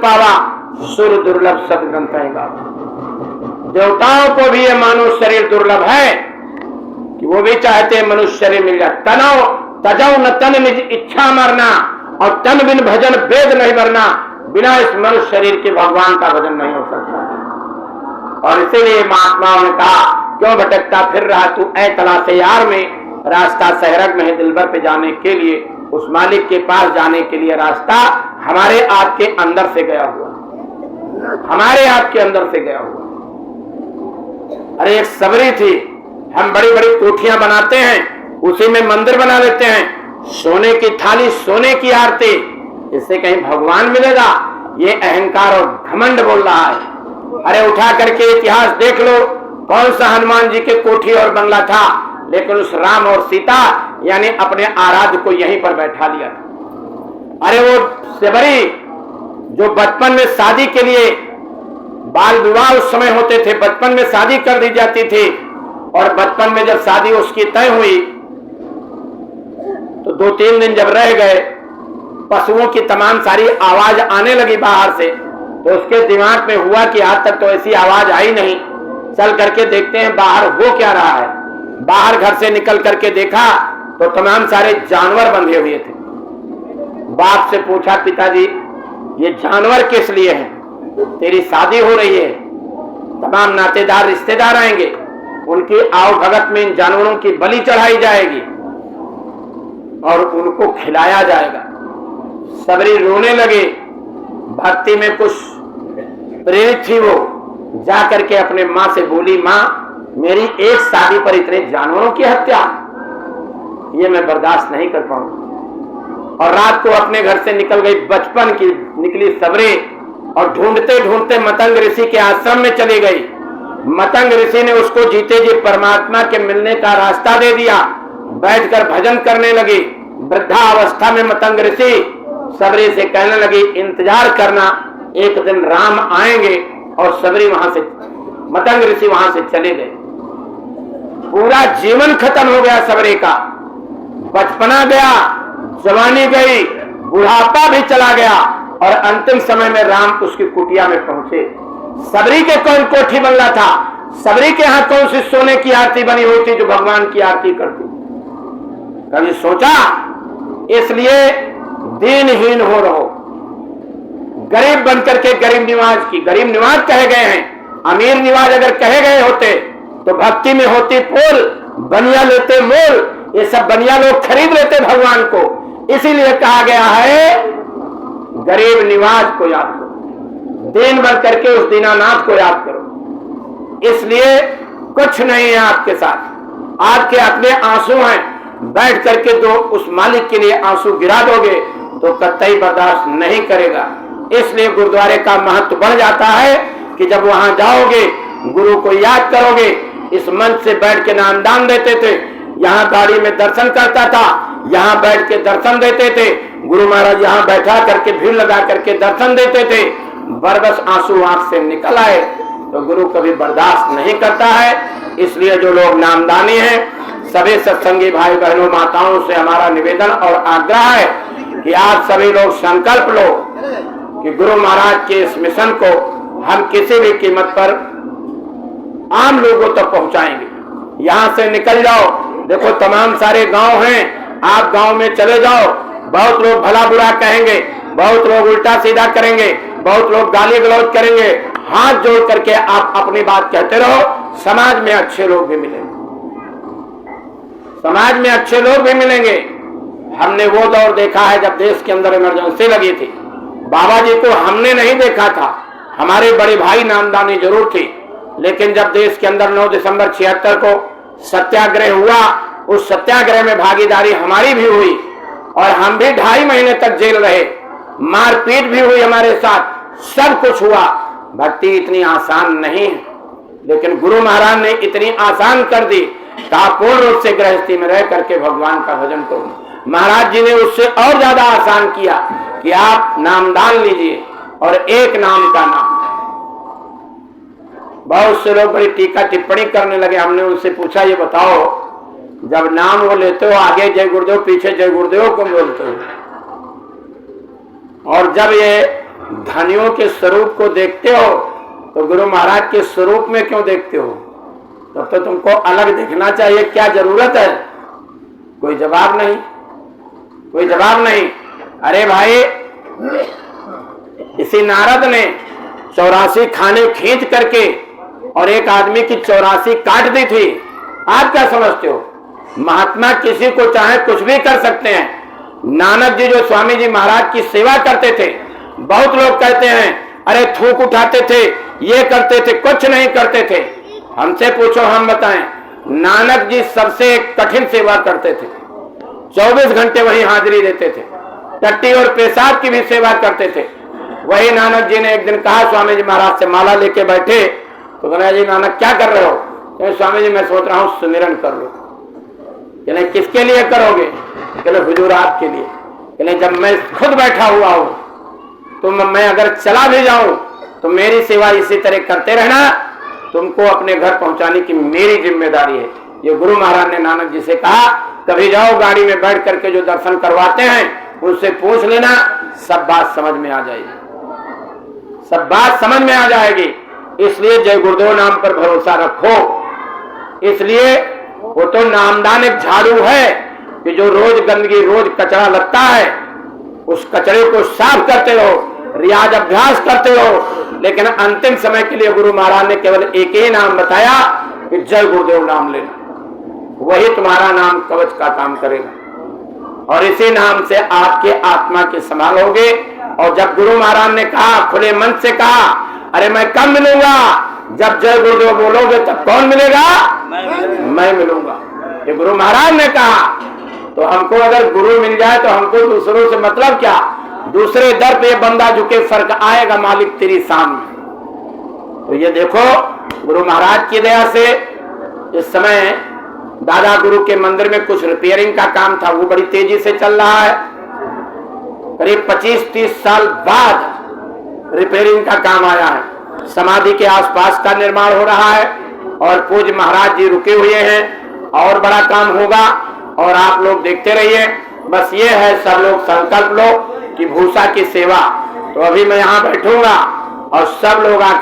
पावा, सुर दुर्लभ सदग्रंथ गावा। देवताओं को भी ये मानव शरीर दुर्लभ है कि वो भी चाहते हैं मनुष्य शरीर मिल जाए। तनो तजौ न तन निज इच्छा मरना, और तन बिन भजन वेद नहीं भरना। बिना इस मनुष्य शरीर के भगवान का भजन नहीं हो सकता। और इसीलिए महात्माओं ने कहा, क्यों भटकता फिर रहा तू ऐ तलाशे यार में, रास्ता सहरग में है दिलबर पे जाने के लिए, उस मालिक के पास जाने के लिए रास्ता हमारे आपके अंदर से गया हुआ, हमारे आपके अंदर से गया हुआ। अरे एक सबरी थी, हम बड़ी बड़ी कोठियां बनाते हैं, उसी में मंदिर बना लेते हैं, सोने की थाली सोने की आरती, इससे कहीं भगवान मिलेगा? ये अहंकार और घमंड बोल रहा है। अरे उठा करके इतिहास देख लो, कौन सा हनुमान जी के कोठी और बंगला था, लेकिन उस राम और सीता यानी अपने आराध्य को यहीं पर बैठा लिया था। अरे वो सबरी जो बचपन में शादी के लिए, बाल विवाह उस समय होते थे, बचपन में शादी कर दी जाती थी, और बचपन में जब शादी उसकी तय हुई तो 2-3 दिन जब रह गए, पशुओं की तमाम सारी आवाज आने लगी बाहर से, तो उसके दिमाग में हुआ कि आज तक तो ऐसी आवाज आई नहीं, चल करके देखते हैं बाहर हो क्या रहा है। बाहर घर से निकल करके देखा तो तमाम सारे जानवर बंधे हुए थे। बाप से पूछा, पिताजी ये जानवर किस लिए हैं? तेरी शादी हो रही है, तमाम नातेदार रिश्तेदार आएंगे, उनकी आओ भगत में इन जानवरों की बलि चढ़ाई जाएगी और उनको खिलाया जाएगा। सबरी रोने लगे, भक्ति में कुछ प्रेरित थी, वो जा करके अपने माँ से बोली, माँ मेरी एक शादी पर इतने जानवरों की हत्या, ये मैं बर्दाश्त नहीं कर पाऊंगा। और रात को अपने घर से निकल गई, बचपन की निकली सबरी, और ढूंढते ढूंढते मतंग ऋषि के आश्रम में चली गई। मतंग ऋषि ने उसको जीते जी परमात्मा के मिलने का रास्ता दे दिया, बैठकर भजन करने लगी। वृद्धा अवस्था में मतंग ऋषि सबरी से कहने लगी, इंतजार करना, एक दिन राम आएंगे। और सबरी वहां से, मतंग ऋषि वहां से चले गए। पूरा जीवन खत्म हो गया सबरी का, बचपना गया, जवानी गई, बुढ़ापा भी चला गया, और अंतिम समय में राम उसकी कुटिया में पहुंचे। सबरी के कौन कोठी बंगला था? सबरी के यहाँ कौन सी सोने की आरती बनी हुई थी जो भगवान की आरती करती? कभी सोचा? इसलिए दीनहीन हो रहो, गरीब बनकर के गरीब निवाज की, गरीब निवाज कहे गए हैं। अमीर निवाज अगर कहे गए होते तो भक्ति में होती फूल, बनिया लेते मोल, ये सब बनिया लोग खरीद लेते भगवान को। इसीलिए कहा गया है गरीब निवाज को याद करो, दीन बन करके उस दीनानाथ को याद करो। इसलिए कुछ नहीं है आपके साथ, आपके अपने आंसू हैं, बैठ करके जो उस मालिक के लिए आंसू गिरा दोगे तो कतई बर्दाश्त नहीं करेगा। इसलिए गुरुद्वारे का महत्व बढ़ जाता है कि जब वहां जाओगे, गुरु को याद करोगे। इस मंच से बैठ के नामदान देते थे, यहाँ गाड़ी में दर्शन करता था, यहाँ बैठ के दर्शन देते थे, गुरु महाराज यहाँ बैठा करके भीड़ लगा करके दर्शन देते थे। बरबस आंसू आंख से निकल आए तो गुरु कभी बर्दाश्त नहीं करता है। इसलिए जो लोग नामदानी हैं, सभी सत्संगी भाई बहनों माताओं से हमारा निवेदन और आग्रह है कि आप सभी लोग संकल्प लो कि गुरु महाराज के इस मिशन को हम किसी भी कीमत पर आम लोगों तक पहुंचाएंगे। यहाँ से निकल जाओ, देखो तमाम सारे गांव हैं, आप गांव में चले जाओ, बहुत लोग भला बुरा कहेंगे, बहुत लोग उल्टा सीधा करेंगे, बहुत लोग गाली गलौज करेंगे। हाथ जोड़ करके आप अपनी बात कहते रहो, समाज में अच्छे लोग भी मिलेंगे, समाज में अच्छे लोग भी मिलेंगे। हमने वो दौर देखा है जब देश के अंदर इमरजेंसी लगी थी, बाबा जी को हमने नहीं देखा था, हमारे बड़े भाई नामदानी जरूर थी, लेकिन जब देश के अंदर 9 दिसंबर 76 को सत्याग्रह हुआ, उस सत्याग्रह में भागीदारी हमारी भी हुई और हम भी 2.5 महीने तक जेल रहे, मारपीट भी हुई हमारे साथ, सब कुछ हुआ। भक्ति इतनी आसान नहीं है, लेकिन गुरु महाराज ने इतनी आसान कर दी, कहा पूर्ण रूप से गृहस्थी में रह करके भगवान का भजन करो। महाराज जी ने उससे और ज्यादा आसान किया कि आप नामदान लीजिए और एक नाम का नाम। बहुत से लोग बड़ी टीका टिप्पणी करने लगे। हमने उनसे पूछा, ये बताओ जब नाम वो लेते हो आगे जय गुरुदेव, पीछे जय गुरुदेव को बोलते हो, और जब ये धनियों के स्वरूप को देखते हो तो गुरु महाराज के स्वरूप में क्यों देखते हो? तब तो तुमको अलग दिखना चाहिए, क्या जरूरत है? कोई जवाब नहीं, कोई जवाब नहीं। अरे भाई, इसी नारद ने 84 खाने खींच करके और एक आदमी की 84 काट दी थी। आप क्या समझते हो? महात्मा किसी को चाहे कुछ भी कर सकते हैं। नानक जी जो स्वामी जी महाराज की सेवा करते थे, बहुत लोग कहते हैं अरे थूक उठाते थे, ये करते थे, कुछ नहीं करते थे। हमसे पूछो, हम बताएं। नानक जी सबसे कठिन सेवा करते थे, 24 घंटे वहीं हाजिरी देते थे, टट्टी और पेशाब की भी सेवा करते थे। वही नानक जी ने एक दिन कहा स्वामी जी महाराज से, माला लेके बैठे तो बोला जी नानक क्या कर रहे हो? तो स्वामी जी मैं सोच रहा हूँ सुमिरन कर लो। कहले किसके लिए करोगे? कहले हुजूर आपके लिए। कहले जब मैं खुद बैठा हुआ हूँ तो मैं अगर चला भी जाऊं तो मेरी सेवा इसी तरह करते रहना, तुमको अपने घर पहुंचाने की मेरी जिम्मेदारी है। ये गुरु महाराज ने नानक जी से कहा। कभी जाओ गाड़ी में बैठ करके जो दर्शन करवाते हैं उनसे पूछ लेना, सब बात समझ में आ जाएगी, सब बात समझ में आ जाएगी। इसलिए जय गुरुदेव नाम पर भरोसा रखो। इसलिए वो तो नामदान एक झाड़ू है कि जो रोज गंदगी, रोज कचरा लगता है, उस कचरे को साफ करते रहो, रियाज अभ्यास करते रहो। लेकिन अंतिम समय के लिए गुरु महाराज ने केवल एक ही नाम बताया कि जय गुरुदेव नाम लेना, वही तुम्हारा नाम कवच का काम करेगा और इसी नाम से आपके आत्मा की संभालोगे। और जब गुरु महाराज ने कहा, खुले मन से कहा, अरे मैं कब मिलूंगा? जब जय गुरुदेव बोलोगे तब कौन मिलेगा? मैं मिलूंगा। ये गुरु महाराज ने कहा। तो हमको अगर गुरु मिल जाए तो हमको दूसरों से मतलब क्या? दूसरे दर पे बंदा झुके, फर्क आएगा मालिक तेरी सामने। तो ये देखो गुरु महाराज की दया से इस समय दादा गुरु के मंदिर में कुछ रिपेयरिंग का काम था, वो बड़ी तेजी से चल रहा है। करीब 25-30 साल बाद रिपेयरिंग का काम आया है। समाधि के आसपास का निर्माण हो रहा है और पूज्य महाराज जी रुके हुए हैं और बड़ा काम होगा और आप लोग देखते रहिए। बस ये है, सब लोग संकल्प लो कि भूसा की सेवा। तो अभी मैं यहाँ बैठूंगा और सब लोग आकर